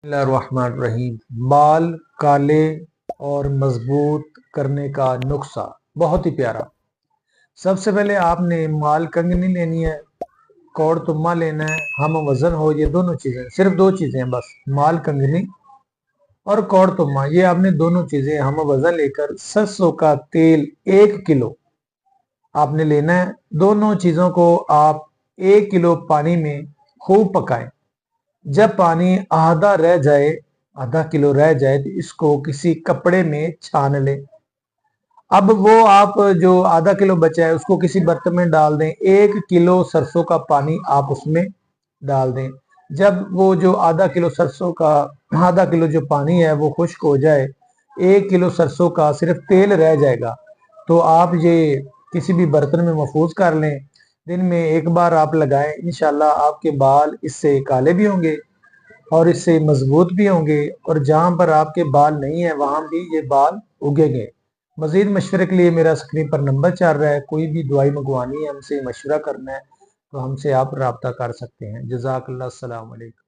بسم اللہ الرحمن الرحیم۔ بال کالے اور مضبوط کرنے کا نسخہ بہت ہی پیارا۔ سب سے پہلے آپ نے مال کنگنی لینی ہے، کوڑ تما لینا ہے، ہم وزن ہو، یہ دونوں چیزیں، صرف دو چیزیں ہیں بس، مال کنگنی اور کوڑ تما، یہ آپ نے دونوں چیزیں ہم وزن لے کر سرسوں کا تیل 1 کلو آپ نے لینا ہے۔ دونوں چیزوں کو آپ 1 کلو پانی میں خوب پکائیں۔ جب پانی آدھا کلو رہ جائے تو اس کو کسی کپڑے میں چھان لیں۔ اب وہ آپ جو آدھا کلو بچا ہے اس کو کسی برتن میں ڈال دیں، 1 کلو سرسوں کا پانی آپ اس میں ڈال دیں۔ جب وہ جو آدھا کلو جو پانی ہے وہ خشک ہو جائے، 1 کلو سرسوں کا صرف تیل رہ جائے گا، تو آپ یہ کسی بھی برتن میں محفوظ کر لیں۔ دن میں 1 بار آپ لگائیں، انشاءاللہ آپ کے بال اس سے کالے بھی ہوں گے اور اس سے مضبوط بھی ہوں گے، اور جہاں پر آپ کے بال نہیں ہیں وہاں بھی یہ بال اگیں گے۔ مزید مشورے کے لیے میرا اسکرین پر نمبر چل رہا ہے، کوئی بھی دوائی منگوانی ہے، ہم سے مشورہ کرنا ہے تو ہم سے آپ رابطہ کر سکتے ہیں۔ جزاک اللہ، السلام علیکم۔